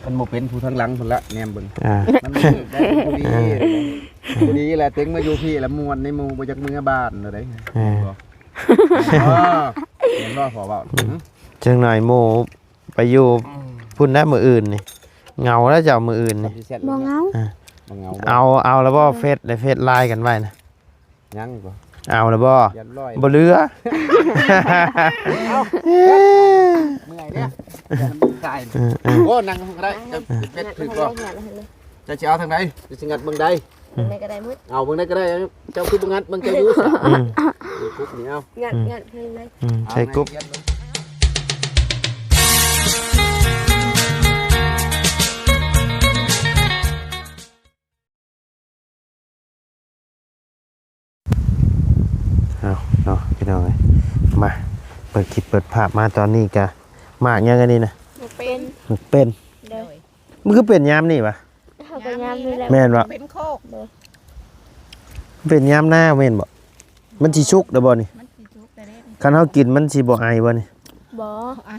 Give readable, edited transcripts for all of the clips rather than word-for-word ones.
มันโมเป็นผู้ทั้งหลังคนละแนมเบิ่งมันไม่ถึกได้ผู้ดีแหละเต็งมาอยู่พี่แล้วมวนในหมู่บ่จักมือบ้านอะไรเห็นบ่ขอเว้าจังหน่อยโมไปอยู่พุ่นได้มื้ออื่นนี่เงาแล้วจะเอามื้ออื่นนี่บ่เงาเอาแล้วบ่เฟซได้เฟซไลน์กันไว้นะยังบ่เอาแล้วบ่เหลือเมื่อยเนี่ยตายโอ้นั่งก็ได้จะเป็ดถึกบ่จะสิเอาทางใดจะสิงัดเบิ่งใดก็ได้มื้อเอาเบิ่งใดก็ได้เจ้าคือบ่งัดเบิ่งเจ้าอยู่ซะกุ๊กนี่เอางัดให้เลยใช้กุ๊บเอาเนาะพี่น้องมาเปิดคลิปเปิดภาพมาตอนนี้กะมากยังไงนี่นะเป็นมันคือเป็นยามนี่ปะแม่นปะเป็นโคกเป็นยามหน้าแม่นบ่มันสิชุกเด้อบ่นี่คันเฮากินมันสิบ่ไอบ่นี่บ่ไอ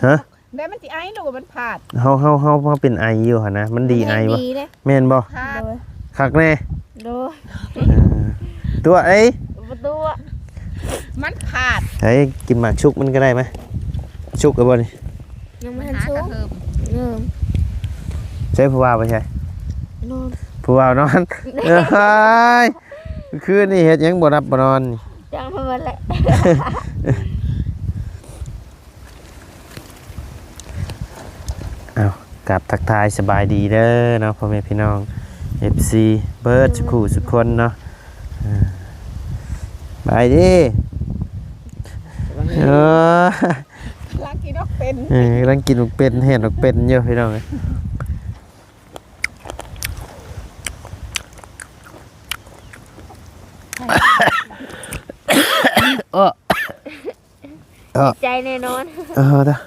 ฮะแล้วมันสิไอหนูมันผาดเฮาเป็นไออยู่หั่นนะมันดีไอบ่แม่นบ่คักแน่ตัวไอ้ตัวมันผาดเฮ้ยกินหมากชุกมันก็ได้ไหมชุกกับบ่นี่ยังไม่ชุกใช่ผู้ว่าไปใช่นอนผู้ว่านอนคืนนี่เฮ็ดยังบ่รับบ่นอนจังเพิ่นแหละเอากลับทักทายสบายดีเด้อเนาะพ่อแม่พี่น้อง FC เบิร์ดคู่สุกคนเนาะบายดิรักกินนกเป็นรักกินนกเป็นเห็นนกเป็นเยอะพี่น้องเลยใจแน่นอนจ้ะ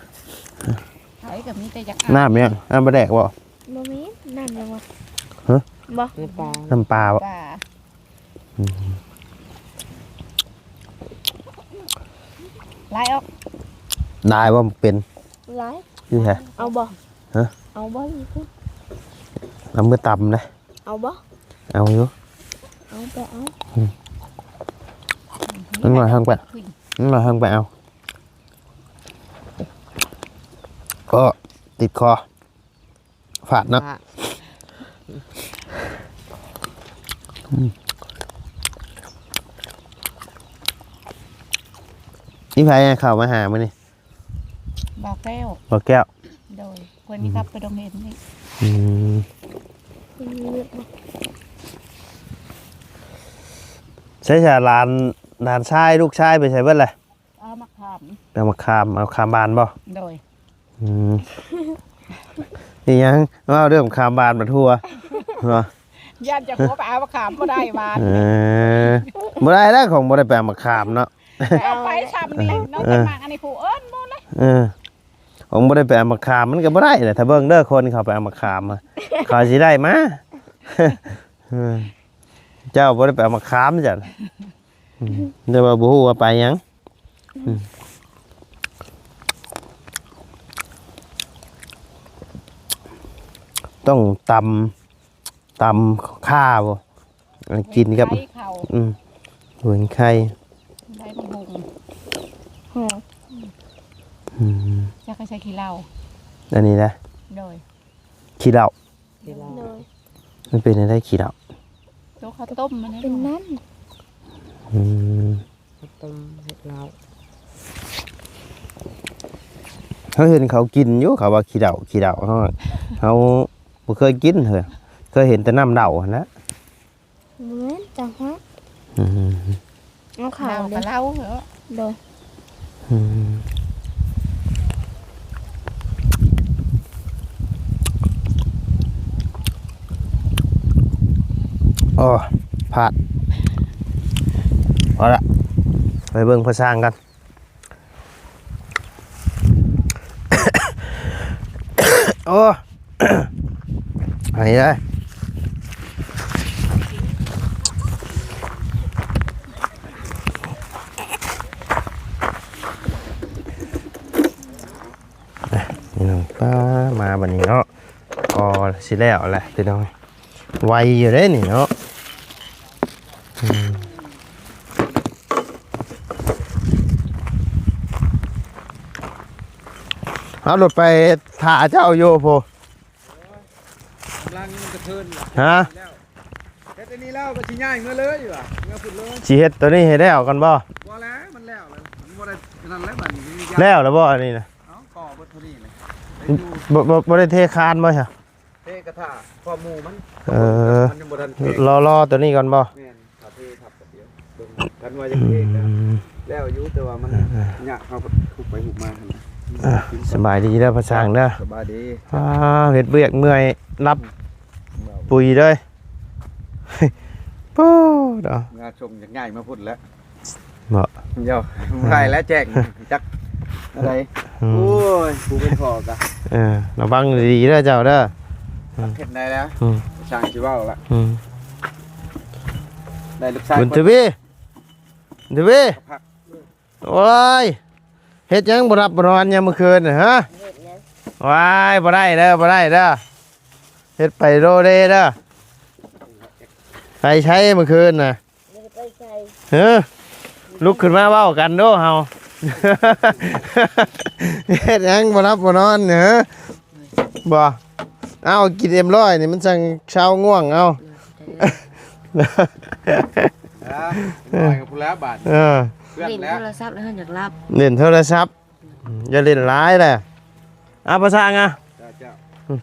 ไอ้กับมีแต่ยักน้ำยังน้ำปลาแดกบ่บ่มีน้ำยังวะฮะบ่น้ำปลาบ่ไล่ออกได้ว่าเป็นไล่นี่ไงเอาบ่ฮะเอาบ่อยู่พุ่นน้ำมือต่ำเลยเอาบ่เอาอยู่เอาไปเอานั่งหน่อยห้างไปนั่งหน่อยห้างไปเอาก็ติดคอฝาดนะนี่ใครข่าวมาหามั้ยนี่บอกแก้วโดยคนนี้ครับไปโรงเรียนนี่ใช่ใช่ลานชายลูกชายไปใช่เบิ้ลเลยเอามาขามเอาคามบานบ่โดยนี่ยังว่าเรื่องคามบานมาทั่วญาติจะขอไปเอามาขามก็ได้บานบ่ได้แล้วของบ่ได้ไปมาขามเนาะเอาไปทำนี่น้องกันมาอันนี้ผู้เอิ้นหมดเลยผมบ่ได้ไปเอามาขามมันก็บ่ได้แหละถ้าเบิ่งเด้อคนเขาไปเอามาขามเขาสิได้มาเจ้าบ่ได้ไปเอามาขามจ้ะเดี๋ยวว่าบ่ฮู้ว่าไปหยังต้องตำข้าวกินกับหัวไข่ได้มะม่วงจะใช้ขี้เหล้าอันนี้นะโดยขี้เหล้ามันเป็นอะไรขี้เหล้าตัวข้าวต้มมันเป็นน้ำข้าวต้มเห็ดเหล้าเขาเห็นเขากินอยู่เขาว่าขี้เหล้าเขาบ่เคยกินเหรอเคยเห็นแต่น้ำเหล้านะเหมือนจังฮะเอาข่าวเหล้าเหรอโดยโอ้ผาดเอาละไปเบิ่งพระสร้างกันโอ้ไปเลยนี่น้องป้ามาบัดนี้เนาะ อสิแล้วแหละพี่น้องไวอยู่เด้นี่เนาะเอารถไปถ่าเจ้าโยโพ กำลังกระเทิน ฮะ เฮ็ดอันนี้แล้วก็สิง่ายเมื่อเลยว่ะเมื่อพุ่นเลย สิเฮ็ดตัวนี้ให้ได้เอากันบ่ บ่แล้วมันแล้วเลยมันบ่ได้นั่นแล้วบัดนี้มียา แล้วแล้วบ่อันนี้นะ เอ้าก่อเบิดเท่านี้เลย บ่ได้เทคานบ่ใช่ เทกระทะข้อหมูมัน เออ มันยังบ่ทันเทก รอตัวนี้ก่อนบ่ แม่นถ้าเททับกับเดียวเบิ่งกันว่าจะเทกแล้วอยู่แต่ว่ามันยากเฮาทุบไปทุบมาหั่นน่ะ สบายดีเด้อพระช่างเด้อ สบายดี เฮ็ดเวียกเมื่อยรับปุ๋ยเด้อ ปู้ดอก งาชงจะง่ายมาพุ่นแล้ว บ่ เดี๋ยวง่ายแล้วแจ้งจักอะไร อืม โอ้ยกูเป็นพ่อกะ ระวังดีๆเด้อเจ้าเด้อ เฮ็ดได้แล้ว อืม ช่างสิเว้าละ อืม ได้ลูกชาย บุญทวีโอ้ยเฮ็ดหยังบ่รับบ่นอนยามมื้อคืนน่ะฮะว้ายบ่ได้เด้อเฮ็ดไปโรเดเด้อไปใช้มื้อคืนน่ะเฮ้อลุกขึ้นมาเว้ากันโดเฮา เฮ็ดหยังบ่รับบ่นอนเด้อบ่เอากินเอ็มร้อยนี่มันจังเช้าง่วงเอา นะน้อยกับผู้แล้วบาด เออ เพื่อน เล่น แล้ว โทรศัพท์แล้วอยากรับ เล่นโทรศัพท์อย่าเล่นร้ายแหละเอาภาษาไง เจ้า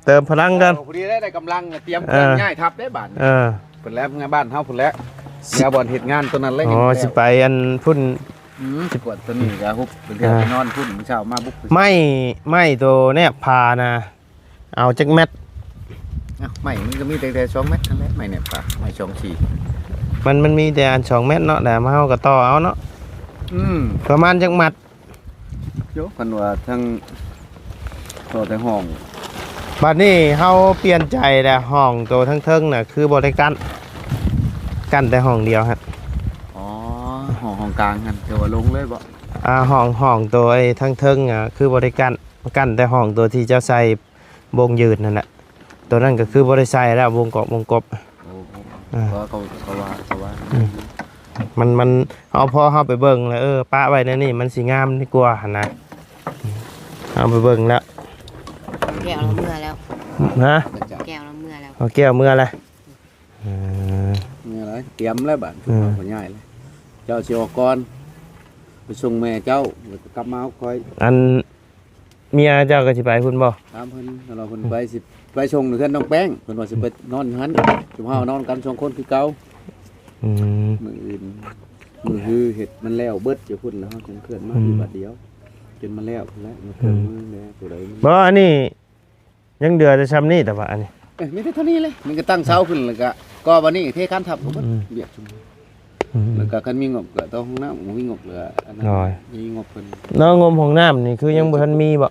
เติมพลังกัน พอดีได้กำลังเตรียมการง่ายทับได้บาด เออ เพิ่นแล้วงานบ้านเฮาพุ่นแล้วแนวบ่อนเฮ็ดงานตัวนั้นเลย อ๋อสิไปอันพุ่น สิปวดตัวนี้ก็ฮุบเป็นเดือนไปนอนพุ่นมื้อเช้ามาบุก ไม่ตัวเนี่ยพานะ เอาจักแมท อ้าวไม่มันก็มีแต่2เม็ดนั่นแหละไม่เนี่ยป่ะไม่2 4 มันมีแต่อัน2 เมตรเนาะแต่มาเฮาก็ต่อเอาเนาะ ประมาณจักมัด โยกันว่าทั้งตัวแต่ห้อง บัดนี้เฮาเปลี่ยนใจแล้วห้องตัวทั้งเทิงน่ะคือบ่ได้กั้นแต่ห้องเดียวฮะ อ๋อห้องกลางกันแต่ว่าลงเลยบ่ ห้องตัวไอ้ทั้งเทิงอ่ะคือบ่ได้กั้นแต่ห้องตัวที่เจ้าใส่วงยืนนั่นแหละตัวนั้นก็คือบ่ได้ใส่แล้ววงกบ โอ้ก็เขาว่า มันเอาพอเฮาไปเบิ่งแล้วปะไว้ในนี่มันสิงามดีกว่าหั่นนะเอาไปเบิ่งแล้ว แก้วเราเมื่อแล้ว ฮะ แก้วเราเมื่อแล้ว เอาแก้วเมื่อไร นี่อะไรเตรียมแล้วบัดผลใหญ่เลยเจ้าสิออกก่อนไปส่งแม่เจ้าแล้วก็กลับมาเอาคอย อันเมียเจ้าก็สิไปพุ่นบ่ ตามเพิ่นแล้วเราเพิ่นไปสิไปส่งหรือเพิ่นน้องแป้งเพิ่นว่าสิไปนอนอยู่หั่นจุ่มเฮานอนกัน2คนคือเก่า อืม มื้ออื่นมื้อฮือเฮ็ดมันแล้วเบิดอยู่พุ่นแล้วเฮาคงเคลื่อนมาอยู่บัดเดียวจนมาแล้วพุ่นแล้วมาเคลื่อนมือแล้วตัวใด บ่อันนี้ยังเดือจะซ้ำนี่แต่ว่าอันนี้ มีแต่เท่านี้เลยมันก็ตั้งเสาขึ้นแล้วก็วันนี้เทคันทับก็เบิดเบียดชุมแล้วก็คันมีงบก็ต้องห้องน้ำบ่มีงบเหลืออันนั้นมีงบเพิ่น น้องงมของน้ำนี่คือยังบ่ทันมีบ่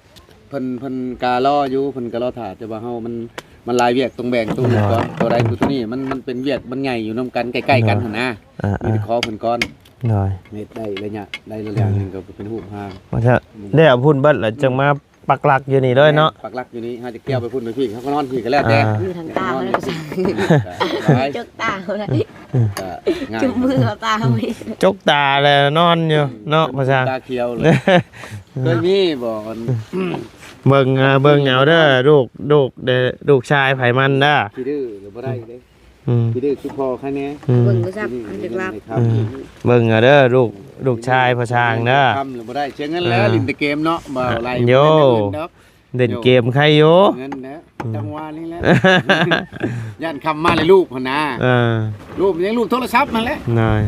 เพิ่นกาล่ออยู่เพิ่นกาล่อถาแต่ว่าเฮามันหลายเวียกตรงแบ่งตู้ก่อนตัวใดตัวนี้มันเป็นเวียกมันใหญ่อยู่นํกันใกล้ๆกันหั่นนะมีแต่ขอเพิ่นก่อน หน่อย เฮ็ดได้ระยะได้ระยะนึงก็เป็นรูปห่าง ว่าจะได้เอาพุ่นเบิดแล้วจังมาปักหลักอยู่นี่เลยเนาะ ปักหลักอยู่นี่เฮาจะเกี่ยวไปพุ่นไปพี่เขาก็นอนพี่ก็แล้วแต่ อยู่ทางตาเขาเลยก็สั่งจกตาเขาเลย ง่าย จุ่มมือเขาตาเขาไม่ จกตาแล้วนอนอยู่เนาะภาษา ตาเขียวเลยเคยมีบ่อน เบิ่งเอาเด้อลูกชายไผมันเด้อ ขี้ดื้อหรือบ่ได้เด้ อืม ขี้ดื้อคือพอแค่นี้ เบิ่งก็ซับอันจะรับ ครับ เบิ่งเอาเด้อลูกชายพระช่างเด้อ ทำหรือบ่ได้เชียงเงินแล้วลินแต่เกมเนาะบ่อะไร โย่ เล่นเกมใครอยู่ เงินนะจังหวะนี้แหละย่านคำมาเลยรูปหั่นนะ รูปยังรูปโทรศัพท์มาแล้ว นาย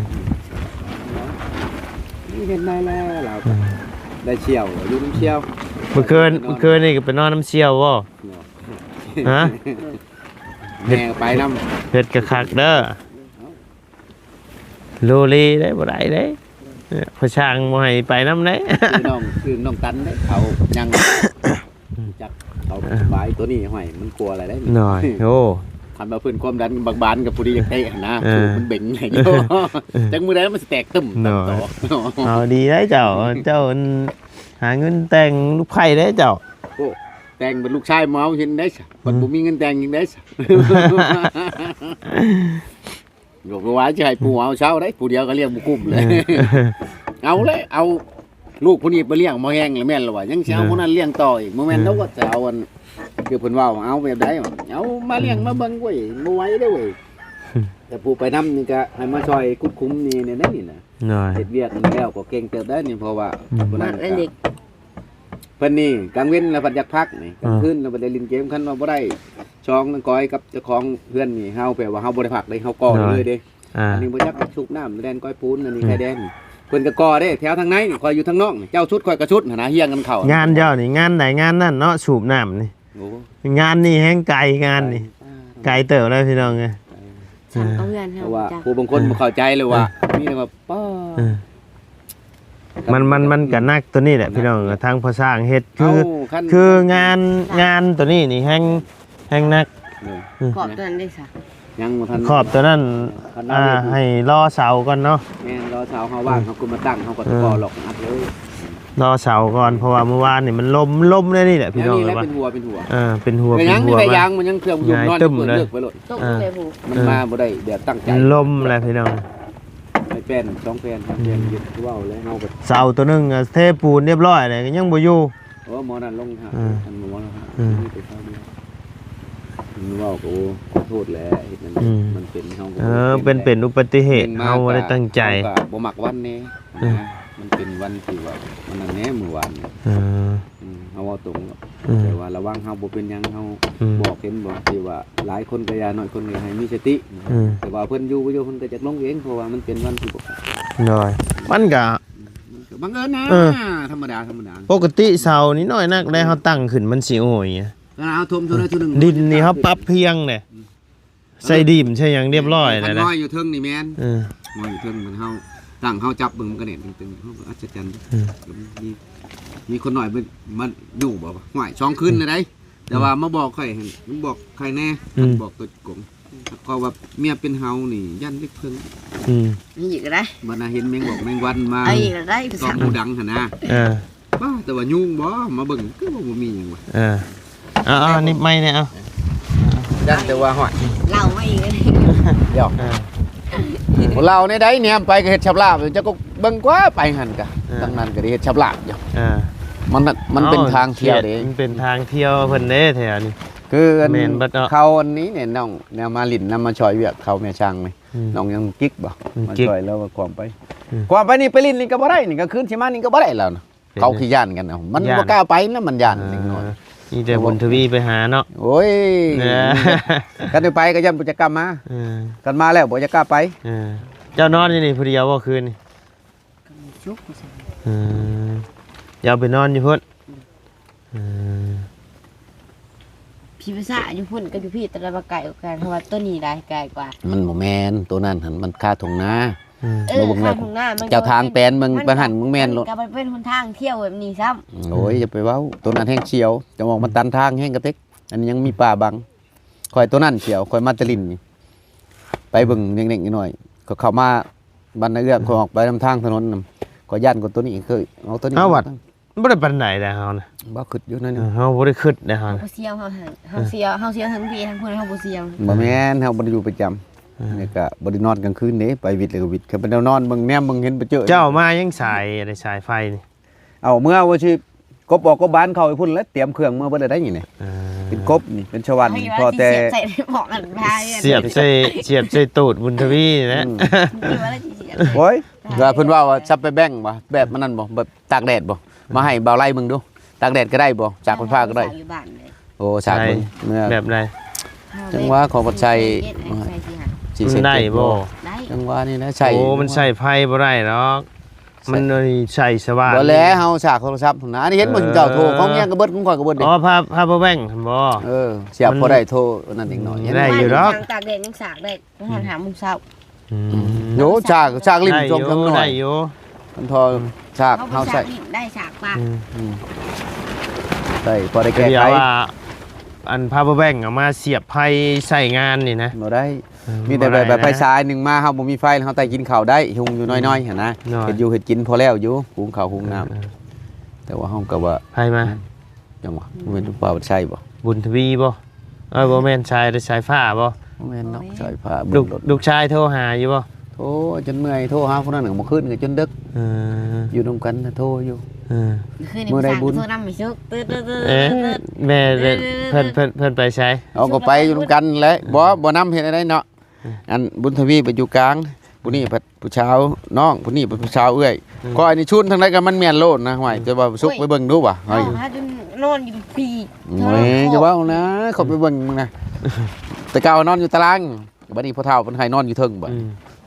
นี่เห็นได้แล้วเราได้เชี่ยวอยู่น้ำเชี่ยว เมื่อคืนนี่ก็ไปนอนน้ำเชี่ยวบ่ฮะ แม่ไปนำ เฮ็ดกะคักเด้อโลลีได้บ่ได้เด้พระช่างบ่ให้ไปนำเด้ คือน้องตันได้เขายังจักเขาบายตัวนี้ห้อยมันกลัวอะไรได้ หน่อยโอ้ คันมาเพิ่นความดันบักบานกับผู้ดีอยากเตะหั่นนะมันเบ่งให้โยจังมื้อใดมันสิแตกตึ้มต่อ เอาดีได้เจ้าหาเงินแต่งลูกไผ่ได้เจ้า โอ้ แต่งเป็นลูกชายเมาเห็นได้ซะเพิ่นบ่มีเงินแต่งยังได้ซะบอกว่าจะให้ปู่เอาเช้าได้ผู้เดียวก็เลี้ยงบ่คุ้มเลยเอาเลยเอาลูกผู้นี้ไปเลี้ยงบ่แห้งแล้วแม่นแล้วว่ายังสิเอาผู้นั้นเลี้ยงต่ออีกบ่แม่นแล้วว่าจะเอาอันคือเพิ่นว่าเอาแบบใดเอามาเลี้ยงมาเบิ่งเว้ยบ่ไหวเด้อเว้ยแต่ผู้ไปนำนี่ก็ให้มาช่วยควบคุมนี่เนี่ยนั่นนี่น่ะ หน่อย เฮ็ดเวียกนี่แล้วก็เก่งเติบได้นี่เพราะว่าผู้นั้น อันเด็ก เพิ่นนี่กลางเว้นแล้วเพิ่นอยากพักนี่กลางคืนแล้วบ่ได้เล่นเกมคันว่าบ่ได้ช่องนั่นก้อยกับเจ้าของเพื่อนนี่เฮาแปลว่าเฮาบ่ได้พักเลยเฮาก่อเลยเด้ อันนี้บ่จักชุบน้ำแดนก้อยปูนอันนี้ไข่แดงเพิ่นก็ก่อเด้แถวทางในนี่คอยอยู่ทางนอกนี่เจ้าชุดคอยกระชุดหั่นนะเฮียงกันเข้าง านเจ้านี่งานไหนงานนั่นเนาะสูบน้ำนี่ โอ้ งานนี่แห้งไกลงานนี่ไกลเติบเลยพี่น้องไง สั่งเอาเงิน เพ เฮา ราะว่า จ้ะ ผู้บางคนบ่เข้าใจเลยว่ามีแต่ว่าป้อ มันก็นักตัวนี้แหละพี่น้องทางภาษาอังเฮ็ดคัน คืองานตัวนี้นี่แห้งนัก กรอบตัวนั้นได้ซะ ยังบ่ทัน ขอบตัวนั้นให้รอเสาก่อนเนาะ แม่นรอเช้าเฮาว่างเฮาก็มาตั้งเฮาก็ตะกอหลอกอัดเลย รอเสาก่อนเพราะว่าเมื่อวานนี่มันลมเลยนี่แหละพี่น้อง นี่แหละ ว่า เป็นหัวเป็นหัว เป็นหัว แต่ เป็ ยั น ง หั นี่ ว ไป มา ยังมันยังเครื่องอยู่นอน ตึ้ม เปิด เลย เลิกไปโลด ตกเลยผู้ มันมาบ่ได้เดี๋ยวตั้งใจ ลมอะไรพี่น้อง ไอ้แป้น2แป้น3แป้นยึดเว้าแล้วเฮาก็ เสาตัวหนึงเทปูนเรียบร้อยเลยก็ยังบ่อยู่ โอ้หมอนั่นลงหาอันหมอนั่น อืม นี่ไปเข้าเดียวมันว่าโอ้ขอโทษแล้วเฮ็ดนั่น อืม มันเป็นเฮา เป็นอุบัติเหตุเฮาบ่ได้ตั้งใจ เฮาก็บ่มักวันนี้นะมันเป็นวันที่ว่ามันนั่นแน่มื้อวานนี่ เออ เฮาเว้าตรง อืม แต่ว่าระวังเฮาบ่เป็นหยังเฮา อืม บอกเห็นบ่ที่ว่าหลายคนก็อย่าน้อยคนก็ให้มีสติ อืม แต่ว่าเพิ่นอยู่บ่อยู่เพิ่นก็จะลงเองเพราะว่ามันเป็นวันที่บ่ หน่อยมันก็ มันก็บังเอิญนะ เออ ธรรมดา ปกติเสานี่น้อยนักแล้วเฮาตั้งขึ้นมันสิโอ้ย ขนาดเอาทมเท่าใดเท่าหนึง ดินนี่เขาปรับเพียงเนี่ยใส่ดิมใช่หยังเรียบร้อยเลย คัน นะ น้อยอยู่เทิงนี่แม่น เออ น้อยอยู่เทิงมันเฮาตั้งเฮาจับเบิ่งมันก็เนี่ยตึงๆเฮาก็อัศจรรย์ อืม มีคนหน่อยมันอยู่บ่ว่าห่วยช่องขึ้นนะได้แต่ว่ามาบอกใครให้มันบอกใครแน่มันบอกตัวกงก็ว่าเมียเป็นเฮานี่ยันเล็กเพิ่ง อืม นี่อีกก็ได้ บ่น่าเห็นแมงบอกแมงวันมา เอาอีกก็ได้ ตอ สั่ บ ง หมูดังหั่นนะ เออ บ้าแต่ว่ายุงบ่มาเบิ่งก็บ่มีหยังวะ เออเอานี่ไม่เนี่ยเอา ยันแต่ว่าห่วย เล่ามาอีกเลย เดี๋ยว เออ เราในใดเนี่ยไปก็เฮ็ดชับลาบจะก็เบิ่งกว่าไปหั่นกะทางนั้นก็ได้เฮ็ดชับลาบอยู่ เออ มันเป็นทางเที่ยวเด้ มันเป็นทางเที่ยวเพิ่นเด้แถวนี้ คืออัน แม่นบัดเนาะ เขาอันนี้เนี่ยน้องแนวมาลิ้นนำมาช่วยเวียกเขาแม่ช่างนี่ อืม น้องยังกิ๊กบ่ อืม มา กิ๊ก ช่วยแล้วก็ความไป อืม ความไปนี่ไปลิ้นนี่ก็บ่ได้นี่ก็คืนสิมานี่ก็บ่ได้แล้วนะเขาขี้ย่านกันเอามัน ย้าน บ่กล้าไปนะมันย่านนิดหน่อย นี่แต่บุญทวีไปหาเนาะ โอ้ย เออ กันไปก็ยังบ่จะกล้ามา เออ กันมาแล้วบ่จะกล้าไป เออเจ้านอนอยู่นี่ผู้เดียวบ่คืนนี่ ชุกไปสั่ง เอออย่าเอาไปนอนอยู่พุ่นเออ พี่ภาษาอยู่พุ่นก็อยู่พี่แต่ละบ่ไกลกว่ากันเพราะว่าต้นนี้ได้ไกลกว่า มันบ่แม่นตัวนั้นหั่นมันค่าทงนา เออ เออ บ่เบิ่งแล้ว ข้างทุ่งนามันก็ เจ้าทางแปลนมึงไปหั่นมึงแม่นโลด ก็เป็นหนทางเที่ยวแบบนี้ซ้ำ โอ้ยอย่าไปเว้าตัวนั้นแห้งเฉียวจะมองมันตันทางแห้งกระเต็กอันนี้ยังมีป่าบังคอยตัวนั้นเฉียวคอยมาตะลินนี่ไปเบิ่งเด็กๆนิดหน่อยก็เข้ามาบ้านนาเอื้องคอยออกไปนำทางถนนนำก็ย่านกับตัวนี้เคยเอาตัวนี้ เอาวัด บ่ได้ปานไหนเด้อเฮานะ บ่ขึ้นอยู่นั่นนี่ เฮาบ่ได้คิดเด้อเฮา เฮา นะ บ่เสียวเฮาหันเฮาเสียวทั้งพี่ทั้งคนเฮาบ่เสียว บ่แม่นเฮาบ่ได้อยู่ประจำนี่ก็บ่ได้นอนกลางคืนเด้ไปวิทย์เลยก็วิทย์ก็ไปนอนเบิ่งแนมเบิ่งเห็นไปเจอ เจ้ามายังสายอะไรสายไฟนี่ เอาเมื่อว่าสิกบออกก็บ้านเขาไปพุ่นแล้วเตรียมเครื่องเมื่อบ่ได้นี่นี่ เออ เป็นกบนี่เป็นชวัน เฮาอยู่ พอ ว่า แต่ สิเสียบใส่หมอกกันพาย เสียบใส่ตูดบุญทวีนะ อยู่ว่าแล้วสิเสียบ โอ้ยว่าเพิ่นว่าซับไปแบ่งบ่แบบมันนั่นบ่แบบตากแดดบ่มาให้บ่าวไล่มึงดูตากแดดก็ได้บ่จากไฟฟ้าก็ได้ อยู่บ้านเลย โอ้สากมึงเมื่อ แบบใด จังหวะของปัจจัย ใส่สิหา สิ มันได้บ่ ได้ จังหวะนี่นะใช่ โอ้มันใส่ไฟบ่ได้หรอกมันใส่สว่าน บ่แล้วเฮาสากโทรศัพท์พุ่นนะนี่เห็นบ่ถึงเจ้าโทรของเมียก็เบิดของข่อยก็เบิดเด้ อ๋อพาบ่แบ่งบ่ เสียบพอได้โทรนั่นอีกหน่อย ได้อยู่ดอก ตากแดดยังสากได้ต้องหามุมเช้า อืม โยสากลิ้นจมทั้งหน่อ ได้ ย อยู่ มันทอสากเฮาใส่ ได้สากปาก อืม ใส่พอได้แก้ เดี๋ย ไข วว่าอันพาบ่แบ่งเอามาเสียบไฟใส่งานนี่นะ บ่ได้มีแต่แบบไฟฉายนึงมาเฮาบ่มีไฟเฮาใต้กินข้าวได้หุงอยู่น้อยๆหั่นนะ น้อย เฮ็ดอยู่เฮ็ดกินพอแล้วอยู่หุงข้าวหุงน้ำแต่ว่าเฮาก็ว่า ไฟมา จังหวะบ่แม่นป่าบ่ใช่บ่ บุญทวีบ่บ่แม่นชายหรือสายฟ้าบ่ บ่แม่นเนาะใช่ผ้า ลูกชายโทรหาอยู่บ่ โทรจนเมื่อยโทรหาคนนั้นก็บ่ขึ้นก็จนดึก เออ อยู่นำกันน่ะโทรอยู่ เออ คืนนี้ มื้อใดบุญ โทรนำไปซึกตื้อ เอ๊ะแม่เพิ่นไปใช้ เอาก็ไปอยู่นำกันแหละบ่นำเฮ็ดอะไรเนาะอันบุญทวีไปอยู่กลางผู้นี้ผู้ชาวน้องผู้นี้ผู้ชาวเอื้อยก็อันนี้ชุนทางใดก็มันแม่นโลดนะห่วยจะว่าสุกไปเบิ่งดูบ่ เอาหาจนนอนอยู่ปี โอ้ยจะว่านะเขาไปเบิ่งมึงนะแต่เก่านอนอยู่ตารางบัดนี้พ่อเฒ่าเพิ่นให้นอนอยู่เทิงบ่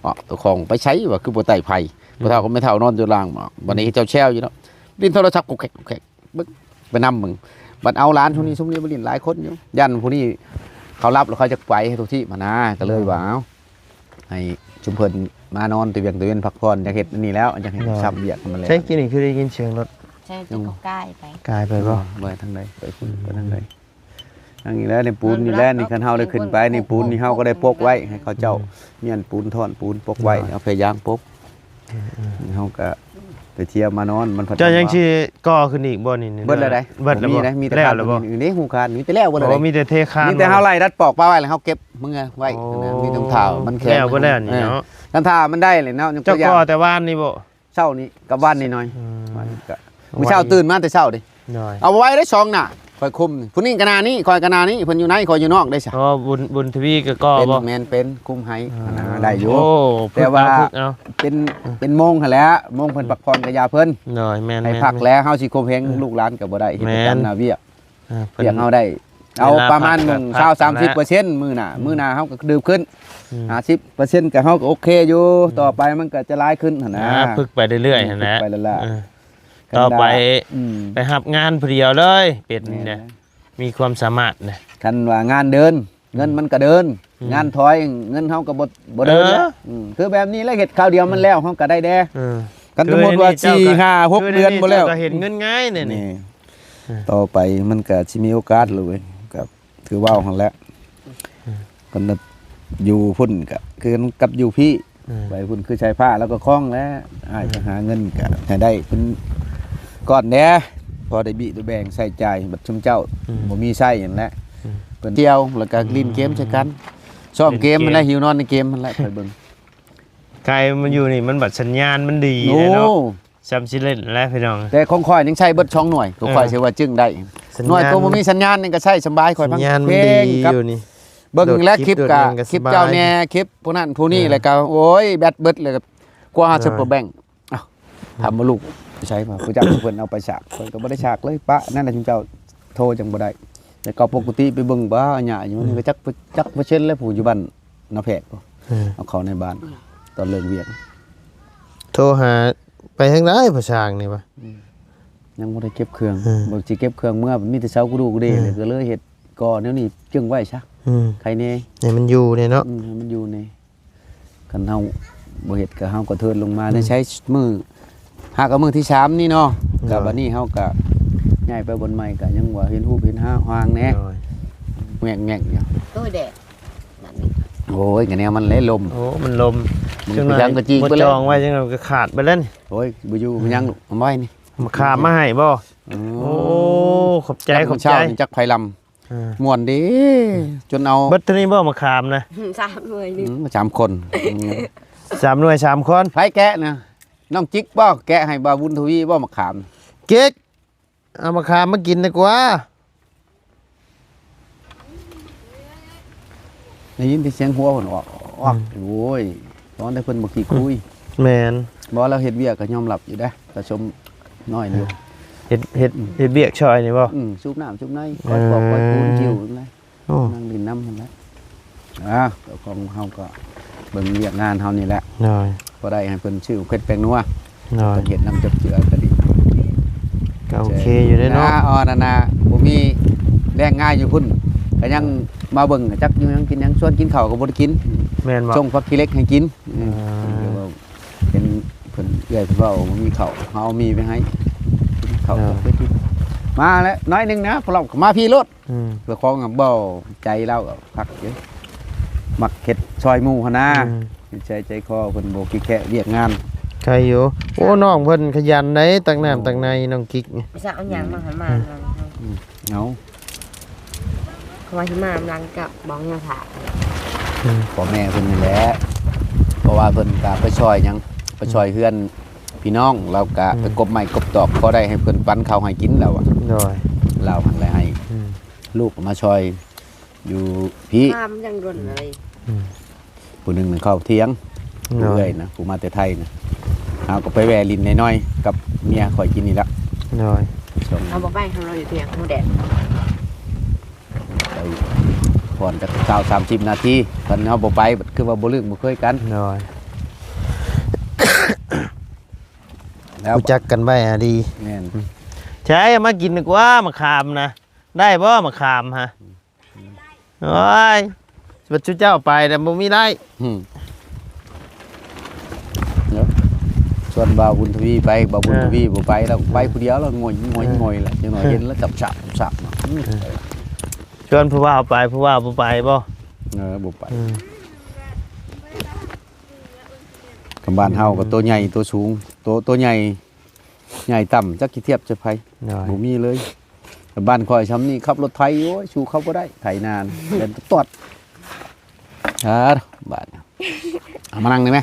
อ๋อตัวของไปใช้ว่าคือบ่ไต่ไผพ่อเฒ่าก็ไม่เฒ่านอนอยู่ล่างบ่บัดนี้เจ้าแช่วอยู่เนาะลิ้นโทรศัพท์กุกแขกบึกไปนำมึงบัดเอาหลานช่วงนี้บ่ลิ้นหลายคนอยู่ยันผู้นี้เขารับแล้วเขาจะไปให้ทุกที่มานะก็เลยว่าเอาให้ชุมเพิ่นมานอนตะเวียนพักผ่อนอยากเฮ็ดอันนี้แล้วอยากให้ทำเวียกมันแล้ว ใช่กินนี่คือได้ยินเสียงรถ ใช่จะก็ใกล้ไป กายไปบ่ ไปทางใดไปคุณไปทางใดทางนี้แล้วในปูนนี่แหละนี่คันเฮาได้ขึ้นไปนี่ปูนนี่เฮาก็ได้ปกไว้ให้เขาเจ้าเมียนปูนท่อนปูนปกไว้เอาพยายามปกเฮาก็ไปเที่ยวมานอนมันพัด เจ้ายังสิก่อขึ้นอีกบ่นี่ เบิดแล้วได้ เบิดแล้วบ่ มีแต่ แล้ว คาน แล้วบ่ อยู่นี่หูคานมีแต่แล้วบ่เลย โอ้มีแต่เทคาน มีแต่เฮาไล่รัดปอกป้าไว้แล้วเฮาเก็บมึงไว้มีตรงเท้ามันแข็ง แล้วบ่แล้วนี่เนาะ กันท่ามันได้เลยเนาะ เจ้าก่อแต่ว่านนี่บ่ เช้านี้กับวันนี้หน่อยมื้อเช้าตื่นมาแต่เช้าดิ หน่อย เอาไว้ได้2น่ะคอยคุมผู้นี้กะนานี้คอยกะนานี้เพิ่นอยู่ไหนคอยอยู่นอกได้ซะ อ๋อบุญทวีก็ก่อ เป็น บ่ แมนเป็นคุมให้ได้อยู่ โอ้ แต่ว่า ฝึกเอา เป็นโมงหั่นแหล้วโมงเพิ่นพักผ่อนกับยาเพิ่น หน่อยแม่น ให้พักแล้วเฮาสิคมเฮงลูกหลานก็บ่ได้เฮ็ดประกันหน้าเวียกเวียกเฮาได้ เอาประมาณ20-30%มื้อหน้าเฮาก็ดื่มขึ้น50%ก็เฮาก็โอเคอยู่ต่อไปมันก็จะหลายขึ้นหั่นนะ ฝึกไปเรื่อยๆหั่นแหละ ไปแล้วล่ะ ต่อไป อืม ไปรับงานผู้เดียวเลยเป็นเนี่ยมีความสามารถนะ คันว่างานเดิน เงินมันก็เดิน งานถอยเงินเฮาก็บ่เดินแล้วคือแบบนี้แล้วเฮ็ดคราวเดียวมันแล้วเฮาก็ได้แด่กันสมมุติว่า4-5-6 เดือนบ่แล้ว ก็เห็นเงินง่ายเนี่ยนี่ นี่ต่อไปมันก็สิมีโอกาสเลยกับถือว่าหั่นแหละคนน่ะอยู่พุ่นก็คือกับอยู่พี่ไปพุ่นคือใช้ผ้าแล้วก็คล้องแล้วอ้ายจะหาเงินก็ให้ได้เป็นก้อนแหน่พอได้บิได้แบ่งใส่ใจายบัดชุมเจ้าบ่มีใช้หยังแหละเพิ่นเที่ยวแล้วก็ลิ้นเกมใช้กันซ้อมเกมมันได้หิวนอนในเกมมันแหละไปเบิ่ง ไกลมันอยู่นี่มันบัดสัญญาณมันดี โอ้ เลยเนาะซ้ำสิเล่นแล้วพี่น้อง แต่ของข่อยยังใช้เบิด2หน่วยของข่อยสิว่าจึงได้หน่วยตัวบ่มีสัญญาณนี่ก็ใช้สบายข่อยพัง สัญญาณ เพ มัน ล ดี งกับ อยู่นี่ เบิ่งและคลิป โดด กะ เด่นก็ คลิป สบาย เจ้าแน่คลิปผู้นั้นผู้นี้แล้วก็โอ้ยแบตเบิดเลยก็กว่าซุปเปอร์แบงค์อ้าวถามว่าลูกใช้ป่ะผู้จักเพิ่นเอาไปฉากเพิ่นก็บ่ได้ฉากเลยปะนั่นน่ะที่เจ้าโทรจังบ่ได้แต่ก็ปกติไปเบิ่งบ้าหญ้าอยู่มันก็จักเปอร์เซ็นต์แล้วผู้อยู่บ้านนาแพรกเอาเข้าในบ้านตอนเลิกเวียน โทรหาไปทางไหนผู้ช่างนี่วะ ยังบ่ได้เก็บเครื่องบ่สิเก็บเครื่องเมื่อมีแต่เช้ากูดูกูเด้เลยก็เลยเฮ็ดก่อแนวนี้จึงไว้ซะใครแน่ เนี่ยมันอยู่เนี่ยเนาะ ให้มันอยู่ในกันเฮาบ่เฮ็ดก็เฮาก็เทินลงมาได้ใช้มือหากเอามือที่3นี่เนาะก็บัดนี้เฮาก็ย้ายไปบนใหม่ก็ยังว่าเห็นรูปเห็นหางแน่แง่งๆอยู่ ตู้แดดนั่นนี่ โอ้ยก็แนวมันเลยลม โอ้มันลม มึงไปยังกระจีก บ่ ไปเลย จองไว้จังได๋ก็ขาดไปแล้วนี่ โอ้ยบ่อยู่มันยังลูกเอาไว้นี่ มาขามาให้บ่โอ้ขอบใจขอบใจ เช้านี่จักไผลำม่วนดีจนเอา เบิดเท่านี้บ่มาขามนะ 3หน่วยนึง 3คน 3หน่วย3คน ไผแกะนะน้องจิ๊กบ่แกะให้บ่าวบุญทวีบ่มาขาม เก๊กเอามาขามมากินดีกว่า ได้ยินแต่เสียงหัวเพิ่นออกโอ้ยตอนได้เพิ่นบ่ขี้คุย แม่น บ่เราเฮ็ดเวียกก็ยอมรับอยู่เด้แต่ชมน้อยเดียว เฮ็ดเบียกชอยนี่บ่ สูบน้ำสูบในคอยปอกคอยปูนคิวนั่นแหละ โอ้ นั่งดินน้ำนั่นแหละเจ้าของเฮาก็เบิ่งเวียกงานเฮานี่แหละ หน่อย บ่ได้ให้เพิ่นชื่อเพชรแปลงนัว หน่อย ก็เฮ็ดน้ำจับเจือก็ดี ก็โอเคอยู่ได้เนาะ อ๋อนั่นน่ะบ่มีแรงง่ายอยู่พุ่นก็ยังมาเบิ่งจักอยู่ยังกินยังชวนกินข้าวก็บ่ได้กิน แม่นบ่ ส่งผักขี้เหล็กให้กิน อ่า เป็นเพิ่นเอื้อยเพิ่นเว้าบ่มีข้าวเฮาเอามีไปให้กินข้าวก็ไปกินมาแล้วน้อยหนึงนะพวกเราก็มาพี่รถ เพื่อของเบาใจเราก็พักเยอะมักเห็ดซอยหมูหนนะใจคอเพิ่นโบกิแค่เรียกงาน ใครอยู่โอ้น้องเพิ่นขยันได้ตักน้ำตักในน้องกิ๊กนี่ ไปสั่งเอาหยังมาให้มา เอา เขาว่าสิมาหลังกับบ้องยาถา พ่อแม่เพิ่นนี่แหละเพราะว่าเพิ่นก็ไปช่วยหยังไปช่วยเพื่อนพี่น้องเราก็ไปกบไม้กบตอกพอได้ให้เพิ่นปั้นข้าวให้กินแล้วอ่ะ โดย เราหันเลยให้ลูกมาช่วยอยู่พี่ ข้ามยังรนเลย ผู้หนึงเข้าเที่ยง โด เรื่อย ยนะผู้มาแต่ไทยนะเอาก็ไปแวลินน้อยๆกับเมียข่อยกินนี่ละ โดย ส่ง เอาบอกไปทำเราอยู่เพียงเขาแดด ไปผ่อนจะ30 นาทีตอนนี้เขาบ่ไปคือว่าบ่ลืมบ่เคยกัน โดย แล้ว รู้จักกันไว้อะดี แม่น ใช่มากินดีกว่ามะขามนะได้บ่มะขามฮะโอ้ยบัดชุเจ้าไปแต่บ่มีได้ เนาะส่วนบ่าวบุญทวีไปบ่าวบุญทวีบ่ไปแล้วไปผู้เดียวแล้วงอยแหละจังหน่อยเห็นแล้วจับฉับเนาะ ชวนผู้ว่าไปผู้ว่าบ่ไปบ่ บ่ไปกำบ้านเฮาก็ตัวใหญ่ตัวสูงตัวใหญ่ต่ำจักสิเทียบจะไผ โดย บ่มีเลยบ้านข่อยช้ำนี่ขับรถไถโอ้ยชูเขาบ่ได้ไถนานเดินตอดบ้านเอามานั่งได้ไหม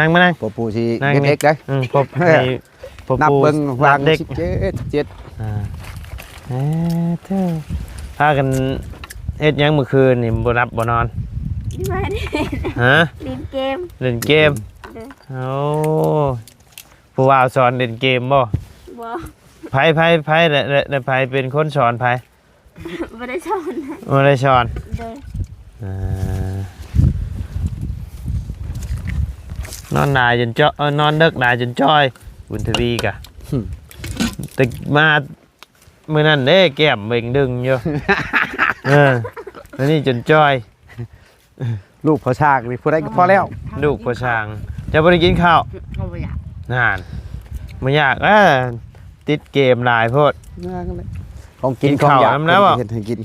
นั่งมานั่ง ปอปูสิ นั่ง เด็กๆได้ พบให้พบ นับ ปู เบิ่งวาง เด็ก 17 อ่าเท่าพากันเฮ็ดหยังเมื่อคืนนี่บ่รับบ่นอน มาดิ ฮะ เล่นเกม เล่นเกมโอ้ผู้ว่าสอนเล่นเกมบ่ บ่ ไผและไผเป็นคนสอนไผ บ่ได้สอนนะ บ่ได้สอน เด้อ อ่านอนนายจนจ้อนอนเดึกนายจนจ้อยบุญทวีกะแต่มามื้อนั้นเด้แก้มเบ่งดึงอยู่ แล้วนี่จนจ้อย ลูกพอชากนี่ผู้ใดก็พอแล้ว ลูกประชางจะบ่ได้กินข้าว เขาไม่อยาก นานบ่อยากติดเกมหลายโพด ของกิน กิน ของ ข้าว อยาก น้ำแล้วบ่ เฮ็ดให้กิน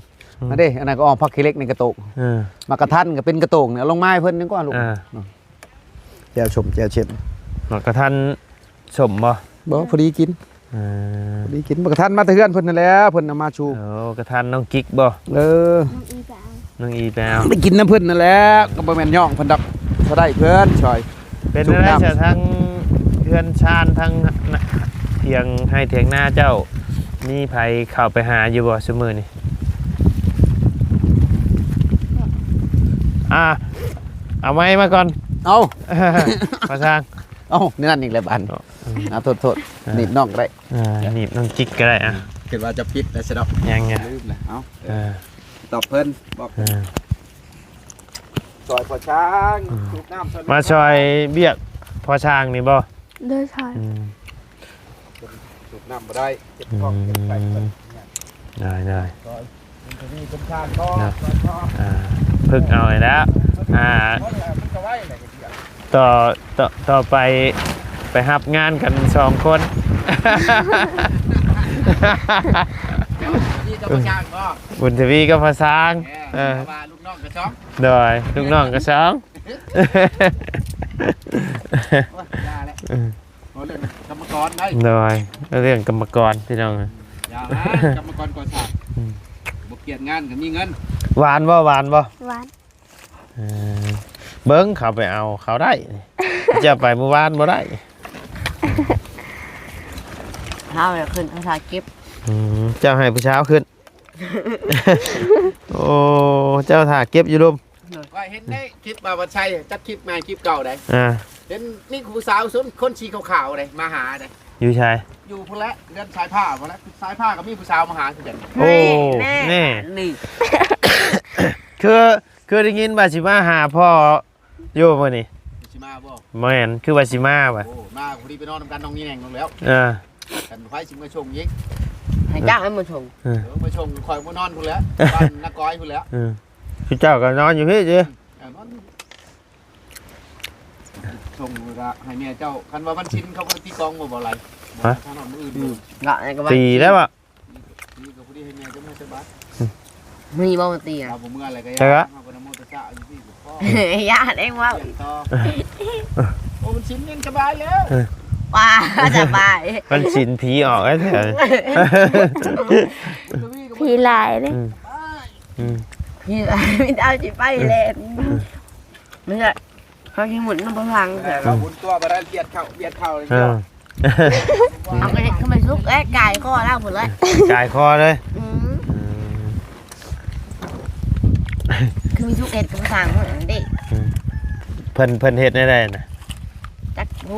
มาเด้อันนั้นก็ออกผักขี้เหล็กในกระโตก เออ มากระทันก็เป็นกระโตกเนี่ยเอาลงไม้เพิ่นนึงก่อนลูก อ่า แจ่วชมแจ่วเช็ด หมากระทันสมบ่ บ่พอดีกิน เออ พอดีกินมากระทันมาแต่เฮือนเพิ่นนั่นแหละเพิ่นเอามาชู โอ้กระทันน้องกิ๊กบ่ เออ น้องอีสาว น้องอีแปว ได้กินน้ำเพิ่นนั่นแหละก็บ่แม่นย่องเพิ่นดอกเขาได้เพิ่นช่อย เป็น จุ่ม อะไร น้ำ จะทั้งเพื่อนชาญทั้งเถียงให้เถียงหน้าเจ้ามีไผเข้าไปหาอยู่บ่ซุมื้อนี่เอาไม้มาก่อน เอา มาทาง เอานี่นั่นอีกแล้วบันโทษนิดน้องก็ได้ หนีบน้องกิ๊กก็ได้อ่ะ คิดว่าจะปิดแล้วสิดอก ยังไง ลืมแล้วเอา เออ ตอบเพิ่นบอก เออ ซอยพอช้างสูบน้ำ มาช่วยเบียกพอช่างนี่บ่ เด้อชาย อืม สูบน้ำบ่ได้เก็บกล้องเก็บไก่เพิ่น ได้ ซอยมันจะมีเป็นชาติก็ พึกเอาไว้แล้วมันก็ไว้แหละเดี๋ยว ต่อไปหับงานกัน2 คน นี่จะมาจ้างก็ บุญทวีก็พอช้างว่าลูกน้องกระช้อง โดยลูกน้องก็ช้อง ยาแล้วเรื่องกรรมกรได้ โดยเรื่องกรรมกรพี่น้อง ยาวนะกรรมกรก่อสร้างบ่เกียรติงานก็มีเงิน หวานบ่ หวาน เบิ้งเขาไปเอาเขาได้ จะไปเมื่อวานบ่ได้ เขาจะขึ้นเขาถ่ายเก็บ เจ้าให้ผู้เช้าขึ้น โอ้เจ้าถ่าเก็บอยู่ลุม ว่าเห็นได้คลิปมาวันชัยจัดคลิปมาคลิปเก่าได้ เห็นนี่ผู้สาวสนคนชีขาวๆเลยมาหาเลย อยู่ชาย อยู่พุ่นละเดินสายผ้าพุ่นละสายผ้าก็มีผู้สาวมาหาคือกัน โอ้ แน่ นี่ นี่ คือได้ยินว่าสิมาหาพ่ออยู่มื้อนี้ ชิมาบ่ แม่นคือว่าสิมาว่ะ โอ้มาพอดีไปนอนนำกันน้องนี่แน่งลงแล้ว อ่า กันไฟสิมาชงยิง ให้จ้างให้มาชม เดี๋ยวมาชงคอยมานอนพุ่นแล้วบ้านนักก้อยพุ่นแล้ว พี่เจ้าก็นอนอยู่พี่จิ นอนชงก็ให้แม่เจ้าคันว่ามันชินเขาก็ตีกองบ่อะไรถ้านอนมืออื่นดู กะอะไรก็ว่า ตีแล้วอ่ะ นี่ก็พอดีให้แม่เจ้าแม่สบาย มีบ่มาตีอ่ะ เราบ่เมื่ออะไรก็ยาเอาก็นโมตัสสะอยู่ที่พ่อ ญาติเองว่า เลี้ยงต่อโอ้มันชินยังสบายแล้ว ว้าสบาย มันสินผีออกไอ้แถว ผีหลายเลย พี่ไม่ได้จิไปเลยไม่ใช่เขาที่หมุนน้ำพัง เราหมุนตัวไปได้เบียดเข่าเลย เออ เอาไปเข้ามาซุกไอ้ไก่ข้อแล้วหมดเลย กายคอเลย คือมีซุกเอ็ดกับทางเหมือนดิ เพิ่นเฮ็ดได้นะ จักบุ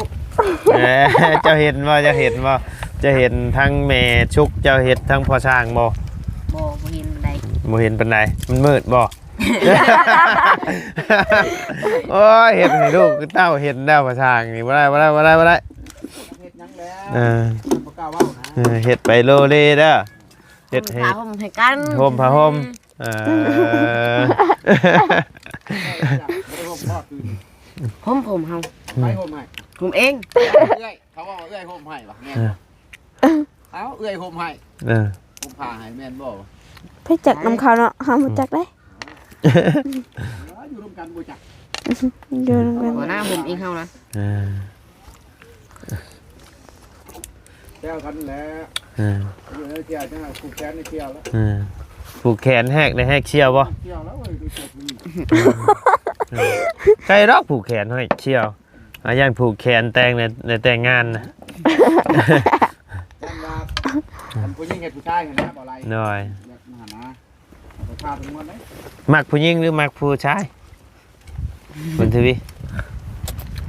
เจ้าเห็นบ่จะเห็นทั้งแม่ชุกเจ้าเห็ดทั้งพ่อช้างบ่ โบเห็นอะไร บ่เห็นปานใดมันมืดบ่ โอ้ยเห็ดให้ลูกเต้าเห็นแล้วพ่อช้างนี่บ่ได้เฮ็ดยังแล้ว เออ บ่กล้าเว้านะ เห็ดไปโลเลเด้อเห็ดให้ พาห่มให้กัน ห่มผ้าห่มบ่ได้ห่มพ่อคืน ผมเฮา ไปห่มให้ ผมเอง เอื้อยเขาว่าเอื้อยห่มให้ป่ะแม่นเอ้าเอื้อยห่มให้ เออ ห่มผ้าให้แม่นบ่ ไปจักน้ำเขาเนาะหามาจักได้ อยู่ร่วมกันบ่จัก อยู่นำกัน หัวหน้าผมเองเฮานะ เออ แซวกันแหละ เออ อยู่ในเที่ยวจังผูกแขนในเที่ยวแล้ว เออผูกแขนแหกได้แหกเชี่ยวบ่ เที่ยวแล้วเว้ยดูจบนี่ ใครรอกผูกแขนให้เชี่ยวอาย่างผูกแขนแต่งในแต่งงานนะ จังว่าอันผู้หญิงเฮ็ดผู้ชายเห็นนะบ่ไร หน่อย อยากมาหานะเอาผ้าทั้งหมดเลย มักผู้หญิงหรือมักผู้ชายคุณทวี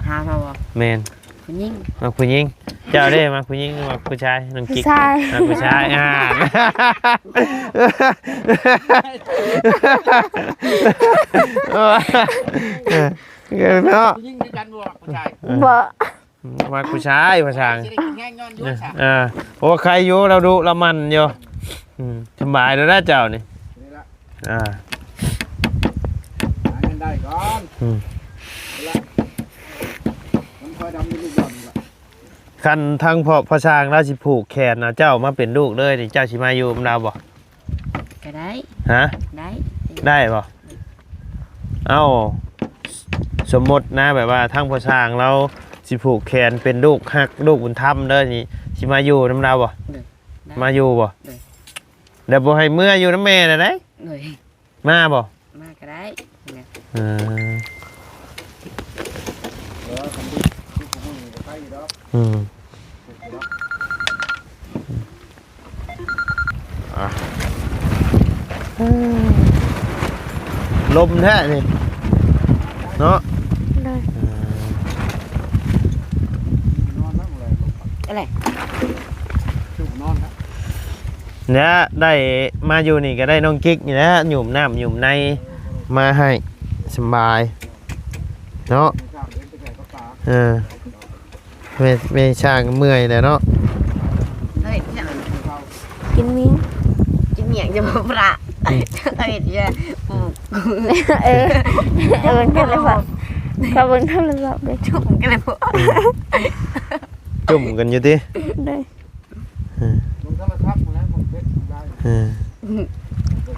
หาเขาบ่ แมน คุณยิ่ง มักผู้หญิงเจ้าได้มักผู้หญิงหรือมักผู้ชายน้อง ผู้ กิ๊ก ชาย มักผู้ชายเกินเนาะ ผู้หญิงคือกันบ่ผู้ชาย บ่ มักผู้ชายผู้ชาย สิได้กินแห้งย้อนอยู่ซะ โอ้ใครอยู่เราดูเรามันอยู่สบายแล้วนะเจ้านี่ นี่ละ อ่า หาเงินได้ก่อนนี่ละมันคอยดำอยู่ลูกบอลนี่ละ คันทั้งพ่อช้างเราสิผูกแขนนะเจ้ามาเป็นลูกเลยนี่เจ้าสิมาอยู่กับเราบ่ ก็ได้ ฮะ ได้ ได้บ่เอ้าสมมตินะแบบว่าทั้งพ่อช้างเราสิผูกแขนเป็นลูกฮักลูกบุญธรรมเด้อนี่สิมาอยู่นํเราบ่มาอยู่บ่เดี๋ยวบ่ให้เมื่ออยู่น้ำแม่น่ะได้ เลย มาบ่ มาก็ได้ เออ คำดูที่ผมมีก็ใครอยู่ดอก อืมลมแท้นี่เนาะ ได้ นอนแล้วเลย อะไร ชุบนอนแล้ว เนี่ยได้มาอยู่นี่ก็ได้น้องกิ๊กนี่แหละหยุ่มน้ำหยุ่มในมาให้สบายเนาะ ไม่ทราบเล่นไปไหนก็ตา เออไม่ช่างเมื่อยเลยเนาะ เฮ้ยเนี่ย กินมิ้ง จะเหนียงจะมาประเฮ้ยเนี่ยปู เออเบิ่งกันเลยบ่เขาเบิ่งโทรศัพท์เลย ชุ่มกันเลยพวก จุ่มกันอยู่ดิ ได้ ลงโทรศัพท์มาแล้วผมเซ็ตได้ เออ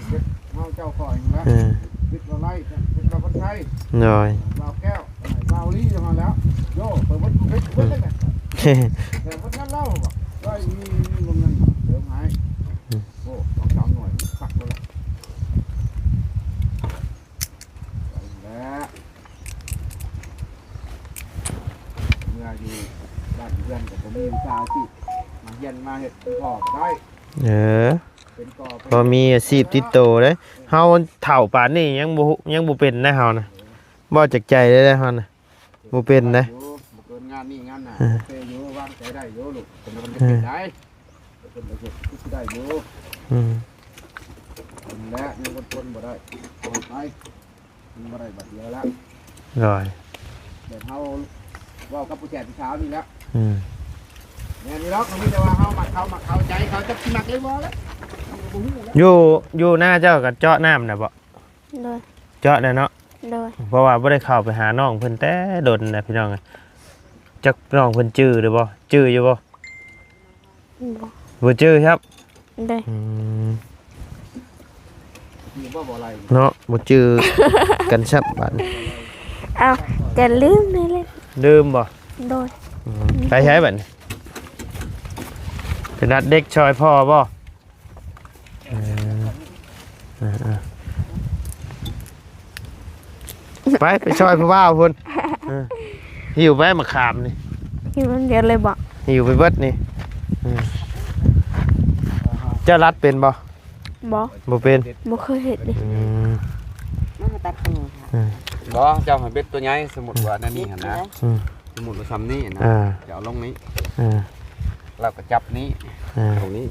เซ็ตเฮาเจ้าก่อยแล้ว เออ วิทย์เราไล่วิทย์เราคนไทย หน่อย เราแก้วเราลี่จะมาแล้วโย่เปิดวัดเพชรเปิดได้ไหมแต่วัดนั้นเล่าบอกว่ามีลมนั้นเดี๋ยวหายโอ้ต้องจำหน่อยขัดเลยแล้วเมื่ออยู่บ้านเพื่อนกับผมมีวิชาที่มาเย็นมาเห็ดพอได้ เออ เป็นกอ พอมีอาชีพติดโตเลยเฮาเฒ่าป่านนี้ยังบ่เป็นนะเฮานะบ่จักใจเลยนะเฮานะบ่เป็นนะ บุกเกินงานนี่งานน่ะโอเคอยู่วางใจได้อยู่ลูกเป็นคนจะเป็นได้เป็นคนจะคิดได้อยู่ อืม และยังคนบ่ได้เอาไปมันบ่ได้บัดเดียวแล้ว หน่อย เดี๋ยวเฮาเว้ากับผู้แก่ที่เช้านี่แล้ว อืม เนี่ยนี่ล็อกมันมีแต่ว่าเฮามักเขาใจเขาจะมักเลยบ่แล้วบ่ฮู้แล้ว อยู่หน้าเจ้าก็เจาะน้ำน่ะบ่ ได้ เจาะได้เนาะ ได้ เพราะว่าบ่ได้เข้าไปหาน้องเพิ่นแต่ดนนะพี่น้องจักน้องเพิ่นจื้อหรือบ่จื้ออยู่บ่ บ่ บ่จื้อครับ ได้ อยู่บ่อะไร เนาะบ่จื้อ กันซับบัด เอาจะลืมเลยเลย ดื่มบ่ โดย ไปใช้บัดนี้เป็นนัดเด็กชอยพ่อบ่ไปชอยผู้บ่าวพุ่นหิวไปมาขามนี่ ที่มันเดียวเลยบ่ หิวไปเบิดนี่เจ้ารัดเป็นบ่ บ่ บ่เป็น บ่เคยเห็นดิ มาตัดมือค่ะ บ่เจ้าให้เบ็ดตัวใหญ่สมมุติว่านั่นนี่หั่นนะสมมุติว่าซ้ำนี้นะจะเอาลงนี้เราก็จับนี้ตรงนี้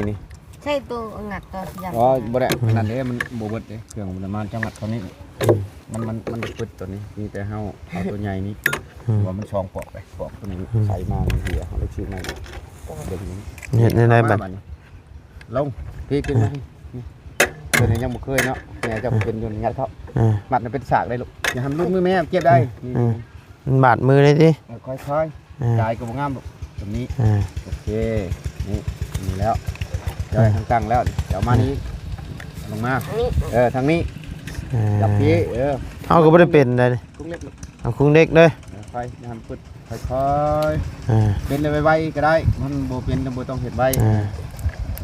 นี่ใช่ตัวงัดตัวยัน อ๋อบ่ได้ขนาดนี้มันบ่เบิดเด้เครื่องมันมาจังหวัดเท่านี้มันปึดตัวนี้มีแต่เฮาเอาตัวใหญ่นี้ว่ามันช่องปอกไปปอกตัวนี้ใส่มาเหี่ยเฮาเลยชื่อใหม่เดี๋ยวนี้ เฮ็ดได้บัด ลงพี่ขึ้นมาตัวนี้ยังบ่เคยเนาะแม่เจ้าเป็นอยู่งัดเขามัดมันเป็นสากได้ลูกอย่าทำลูกมือแม่เก็บได้ มันบาดมือเลยดิ ค่อยๆจ่ายก็บ่งามลูกตรงนี้โอเคนี่แล้วจะได้ตั้งแล้วเดี๋ยวมานี้ลงมาทางนี้จับพี่เอาก็บ่ได้เป็นได้ คุ้งเล็ก เอาคุ้งเด็กเลย ค่อยๆทำปึ๊ดค่อยๆเป็นไวๆก็ได้มันบ่เป็นบ่ต้องเฮ็ดไว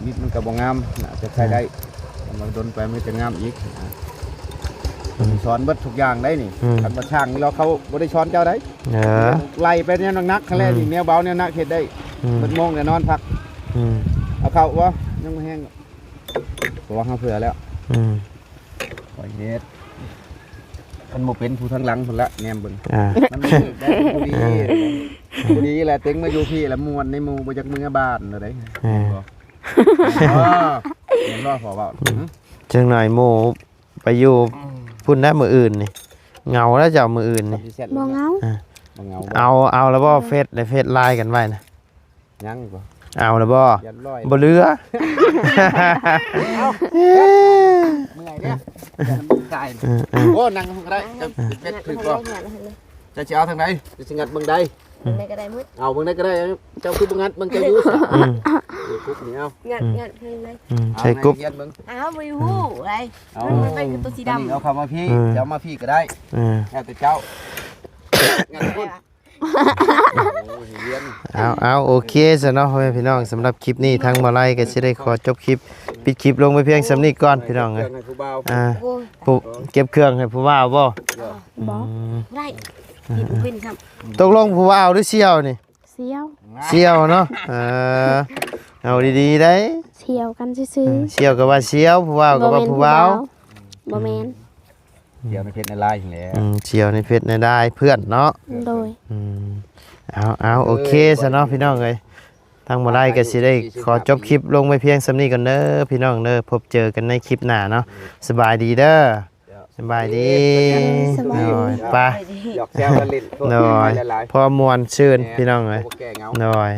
นิดมันก็บ่งามน่าจะใช้ได้มันโดนไปมันจะงามอีกสอนเบิดทุกอย่างได้นี่คันบ่ช่างนี่เราเขาบ่ได้สอนเจ้าได้ไล่ไปเนี่ยนักๆครั้งแรกนี่แนวเบาแนวหนักเฮ็ดได้เบิดโมงเดี๋ยวนอนพักเอาเข้าบ่ยังบ่แห้งตัวเฮาเผื่อแล้วปล่อยเฮ็ดมันบ่เป็นผู้ทางหลังพุ่นละแนมเบิ่งมันมีได้ผู้ดีแหละตึงมาอยู่พี่แล้วม่วนในหมู่บ่จักมือบ้านเด้เห็นรอพอเว้าจังหน่อยหมู่ไปอยู่พุ่นได้มื้ออื่นนี่เงาแล้วจะเอามื้ออื่นนี่ บ่เงา เอาแล้วบ่เฟซได้เฟซไลน์กันไว้นะ ยังบ่ เอาแล้วบ่ ยันร้อย บ่เหลือ เมื่อยเนี่ยใช่โอ้นั่งก็ได้จะเฟซคือบ่จะสิเอาทางไหนจะสิงัดเบิ่งใด ได้ก็ได้มืด เอาเบิ่งได้ก็ได้เจ้าคือบ่งัดเบิ่งเจ้าอยู่ซะกุ๊กนี่เอา งัดให้เลย ใช้กรุ๊ป อ้าววิวอะไรมันเป็นตัวสีดำ เอาเข้ามาพี่เจ้ามาพี่ก็ได้แล้วแต่เจ้างัดพุ่นเอาโอเคซะเนาะพ่อแม่พี่น้องสำหรับคลิปนี้ทางมาไล่ก็สิได้ขอจบคลิปปิดคลิปลงไปเพียงสำนี้ก่อนพี่น้องเอ้ยผู้เก็บเครื่องให้ผู้ว่าบ่ บ่ ได้กินเป็นครับ ตกลงผู้ว่าหรือเสี่ยวนี่ เสียว เสี่ยวเนาะเอาดีๆได้ เสียวกันซื่อ เสี่ยวก็ว่าเสี่ยวผู้ว่าก็ว่าผู้ว่า บ่แม่น เดี๋ยวในเพชรในไลน์แล้ว เสี่ยวในเพชรในได้เพื่อนเนาะ โดย เอาโอเคซะเนาะพี่น้องเอ้ยทางมาไล่ก็สิได้ขอจบคลิปลงไปเพียงสำนี้ก่อนเด้อพี่น้องเด้อพบเจอกันในคลิปหน้าเนาะสบายดีเด้อสบายดีไป หยอกแซวกันเล่น หน่อยพอมวนชื่นพี่น้องเอ้ยหน่อย